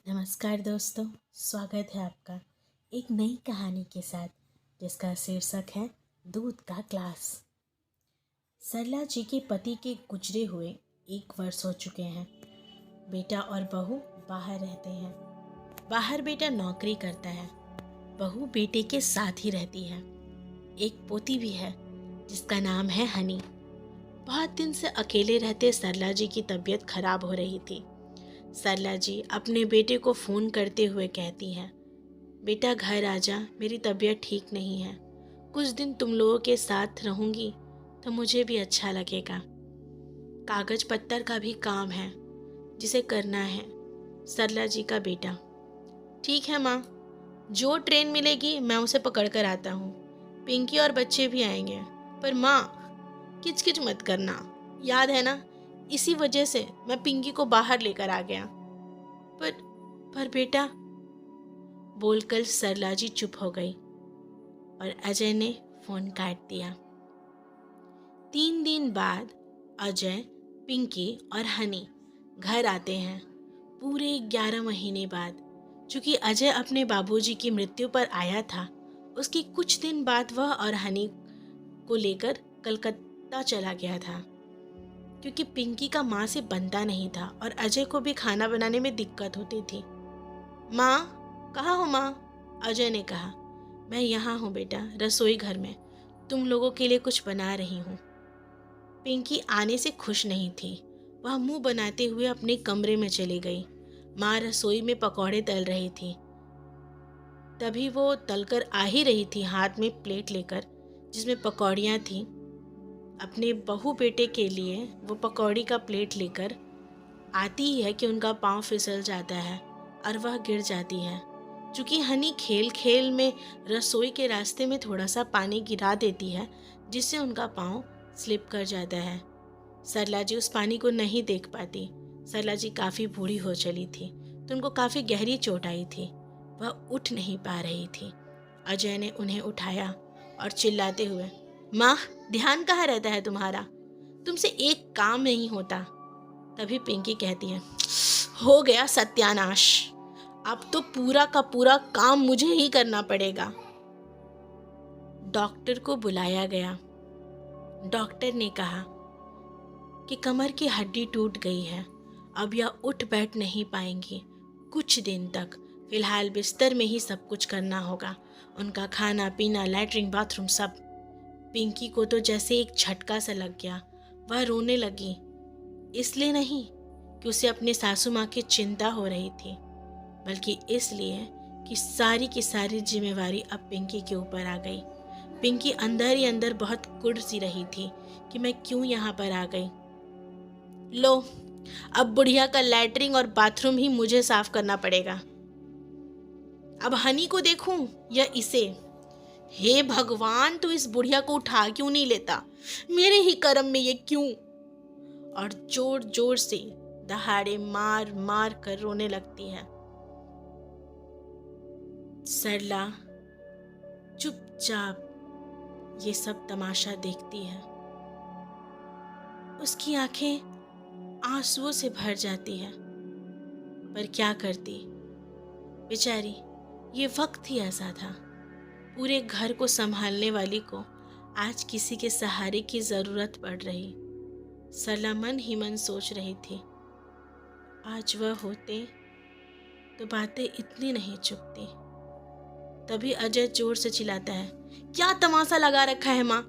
नमस्कार दोस्तों, स्वागत है आपका एक नई कहानी के साथ जिसका शीर्षक है दूध का ग्लास। सरला जी के पति के गुजरे हुए 1 वर्ष हो चुके हैं। बेटा और बहू बाहर रहते हैं। बाहर बेटा नौकरी करता है, बहू बेटे के साथ ही रहती है। एक पोती भी है जिसका नाम है हनी। बहुत दिन से अकेले रहते सरला जी की तबीयत खराब हो रही थी। सरला जी अपने बेटे को फ़ोन करते हुए कहती हैं, बेटा घर आजा, मेरी तबीयत ठीक नहीं है। कुछ दिन तुम लोगों के साथ रहूंगी तो मुझे भी अच्छा लगेगा। कागज पत्तर का भी काम है जिसे करना है। सरला जी का बेटा, ठीक है माँ, जो ट्रेन मिलेगी मैं उसे पकड़ कर आता हूँ। पिंकी और बच्चे भी आएंगे, पर माँ किचकिच मत करना, याद है ना, इसी वजह से मैं पिंकी को बाहर लेकर आ गया। पर पर बेटा, बोलकर सरला जी चुप हो गई और अजय ने फोन काट दिया। 3 दिन बाद अजय, पिंकी और हनी घर आते हैं, पूरे 11 महीने बाद। चूंकि अजय अपने बाबूजी की मृत्यु पर आया था, उसके कुछ दिन बाद वह और हनी को लेकर कलकत्ता चला गया था, क्योंकि पिंकी का माँ से बनता नहीं था और अजय को भी खाना बनाने में दिक्कत होती थी। माँ, कहाँ हो माँ? अजय ने कहा। मैं यहाँ हूँ बेटा, रसोई घर में, तुम लोगों के लिए कुछ बना रही हूँ। पिंकी आने से खुश नहीं थी। वह मुंह बनाते हुए अपने कमरे में चली गई। माँ रसोई में पकौड़े तल रही थी। तभी वो तलकर आ ही रही थी, हाथ में प्लेट लेकर जिसमें पकौड़ियाँ थीं। अपने बहू बेटे के लिए वो पकौड़ी का प्लेट लेकर आती ही है कि उनका पाँव फिसल जाता है और वह गिर जाती है। चूँकि हनी खेल खेल में रसोई के रास्ते में थोड़ा सा पानी गिरा देती है, जिससे उनका पाँव स्लिप कर जाता है। सरला जी उस पानी को नहीं देख पाती। सरला जी काफ़ी बूढ़ी हो चली थी तो उनको काफ़ी गहरी चोट आई थी। वह उठ नहीं पा रही थी। अजय ने उन्हें उठाया और चिल्लाते हुए, माँ, ध्यान कहाँ रहता है तुम्हारा? तुमसे एक काम नहीं होता। तभी पिंकी कहती है, हो गया सत्यानाश, अब तो पूरा का पूरा काम मुझे ही करना पड़ेगा। डॉक्टर को बुलाया गया। डॉक्टर ने कहा कि कमर की हड्डी टूट गई है, अब यह उठ बैठ नहीं पाएंगी कुछ दिन तक। फिलहाल बिस्तर में ही सब कुछ करना होगा, उनका खाना पीना, लैट्रिन, बाथरूम, सब। पिंकी को तो जैसे एक झटका सा लग गया। वह रोने लगी, इसलिए नहीं कि उसे अपने सासू माँ की चिंता हो रही थी, बल्कि इसलिए कि सारी की सारी जिम्मेवारी अब पिंकी के ऊपर आ गई। पिंकी अंदर ही अंदर बहुत कुढ़ सी रही थी कि मैं क्यों यहाँ पर आ गई। लो, अब बुढ़िया का लैट्रिन और बाथरूम ही मुझे साफ करना पड़ेगा। अब हनी को देखूं या इसे? हे भगवान, तू इस बुढ़िया को उठा क्यों नहीं लेता? मेरे ही कर्म में ये क्यों? और जोर जोर से दहाड़े मार मार कर रोने लगती है। सरला चुपचाप ये सब तमाशा देखती है। उसकी आंखें आंसुओं से भर जाती है, पर क्या करती बेचारी, ये वक्त ही ऐसा था। पूरे घर को संभालने वाली को आज किसी के सहारे की जरूरत पड़ रही। सरला मन ही मन सोच रही थी, आज वह होते तो बातें इतनी नहीं चुपती। तभी अजय जोर से चिल्लाता है, क्या तमाशा लगा रखा है माँ?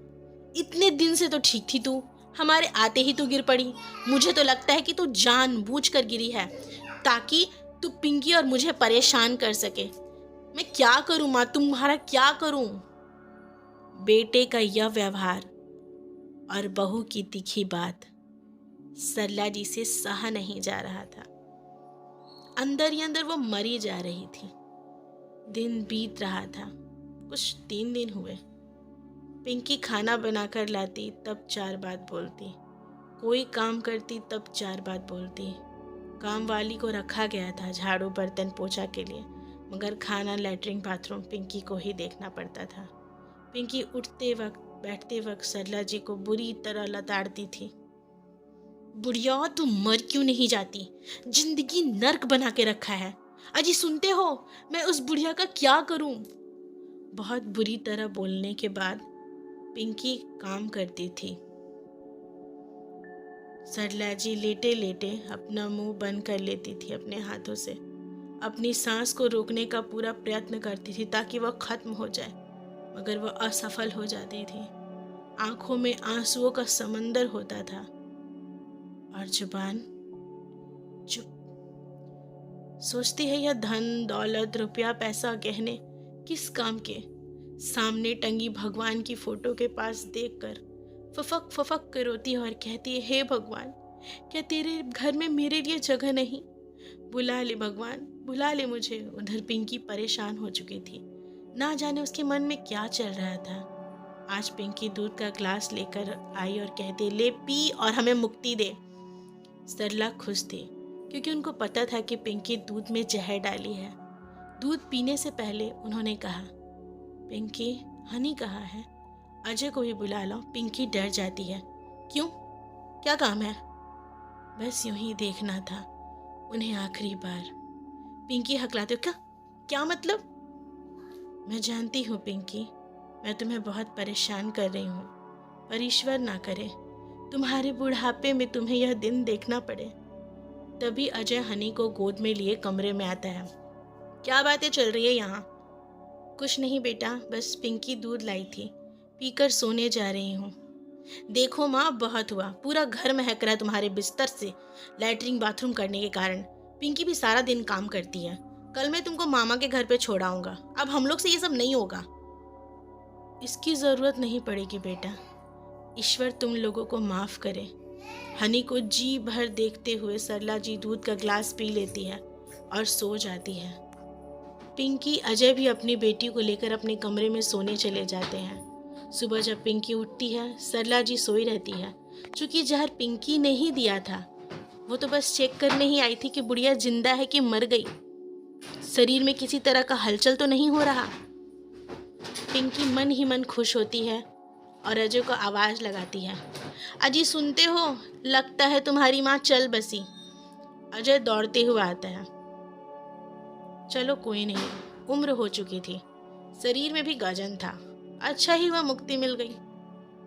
इतने दिन से तो ठीक थी तू, हमारे आते ही तू गिर पड़ी। मुझे तो लगता है कि तू जानबूझकर गिरी है ताकि तू पिंकी और मुझे परेशान कर सके। मैं क्या करूं माँ, तुम्हारा क्या करूं? बेटे का यह व्यवहार और बहू की तीखी बात सरला जी से सहा नहीं जा रहा था। अंदर ही अंदर वो मरी जा रही थी। दिन बीत रहा था, कुछ 3 दिन हुए। पिंकी खाना बनाकर लाती तब 4 बात बोलती, कोई काम करती तब 4 बात बोलती। काम वाली को रखा गया था झाड़ू बर्तन पोछा के लिए, मगर खाना, लैट्रिन, बाथरूम पिंकी को ही देखना पड़ता था। पिंकी उठते वक्त बैठते वक्त सरला जी को बुरी तरह लताड़ती थी। बुढ़िया, तू मर क्यों नहीं जाती? जिंदगी नर्क बना के रखा है। अजी सुनते हो, मैं उस बुढ़िया का क्या करूं? बहुत बुरी तरह बोलने के बाद पिंकी काम करती थी। सरला जी लेटे लेटे अपना मुंह बंद कर लेती थी अपने हाथों से। अपनी सांस को रोकने का पूरा प्रयत्न करती थी ताकि वह खत्म हो जाए, मगर वह असफल हो जाती थी। आंखों में आंसुओं का समंदर होता था और जुबान चुप। सोचती है यह धन दौलत रुपया पैसा गहने किस काम के, सामने टंगी भगवान की फोटो के पास देखकर फफक फफक कर रोती है और कहती है, हे भगवान, क्या तेरे घर में मेरे लिए जगह नहीं? बुला ले भगवान, बुला ले मुझे। उधर पिंकी परेशान हो चुकी थी। ना जाने उसके मन में क्या चल रहा था। आज पिंकी दूध का ग्लास लेकर आई और कहती, ले पी और हमें मुक्ति दे। सरला खुश थी क्योंकि उनको पता था कि पिंकी दूध में जहर डाली है। दूध पीने से पहले उन्होंने कहा, पिंकी, हनी कहाँ है? अजय को भी बुला लो। पिंकी डर जाती है। क्यों, क्या काम है? बस यूं ही देखना था उन्हें आखिरी बार। पिंकी हकलाते हो, क्या क्या मतलब? मैं जानती हूँ पिंकी, मैं तुम्हें बहुत परेशान कर रही हूँ, पर ईश्वर ना करे तुम्हारे बुढ़ापे में तुम्हें यह दिन देखना पड़े। तभी अजय हनी को गोद में लिए कमरे में आता है। क्या बातें चल रही है यहाँ? कुछ नहीं बेटा, बस पिंकी दूध लाई थी, पीकर सोने जा रही हूँ। देखो माँ, बहुत हुआ, पूरा घर महक रहा है तुम्हारे बिस्तर से लैट्रिन बाथरूम करने के कारण। पिंकी भी सारा दिन काम करती है। कल मैं तुमको मामा के घर पे छोड़ आऊंगा। अब हम लोग से ये सब नहीं होगा। इसकी जरूरत नहीं पड़ेगी बेटा, ईश्वर तुम लोगों को माफ करे। हनी को जी भर देखते हुए सरला जी दूध का ग्लास पी लेती है और सो जाती है। पिंकी अजय भी अपनी बेटी को लेकर अपने कमरे में सोने चले जाते हैं। सुबह जब पिंकी उठती है, सरला जी सोई रहती है। चूंकि जहर पिंकी ने ही दिया था, वो तो बस चेक करने ही आई थी कि बुढ़िया जिंदा है कि मर गई, शरीर में किसी तरह का हलचल तो नहीं हो रहा। पिंकी मन ही मन खुश होती है और अजय को आवाज लगाती है, अजी सुनते हो, लगता है तुम्हारी माँ चल बसी। अजय दौड़ते हुए आता है। चलो कोई नहीं, उम्र हो चुकी थी, शरीर में भी गजन था, अच्छा ही हुआ मुक्ति मिल गई।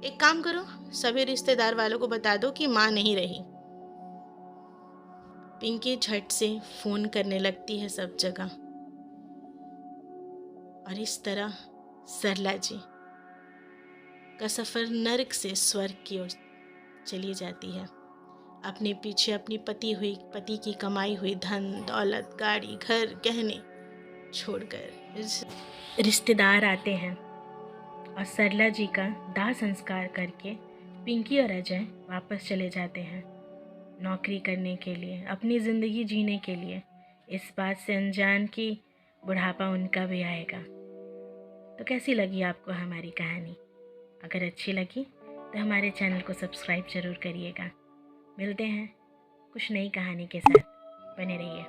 एक काम करो, सभी रिश्तेदार वालों को बता दो कि माँ नहीं रही। पिंकी झट से फोन करने लगती है सब जगह और इस तरह सरला जी का सफर नर्क से स्वर्ग की ओर चली जाती है। अपने पीछे अपनी पति की कमाई हुई धन दौलत गाड़ी घर गहने छोड़कर रिश्तेदार आते हैं और सरला जी का दाह संस्कार करके पिंकी और अजय वापस चले जाते हैं नौकरी करने के लिए, अपनी ज़िंदगी जीने के लिए, इस बात से अनजान कि बुढ़ापा उनका भी आएगा। तो कैसी लगी आपको हमारी कहानी? अगर अच्छी लगी तो हमारे चैनल को सब्सक्राइब ज़रूर करिएगा। मिलते हैं कुछ नई कहानी के साथ, बने रहिए।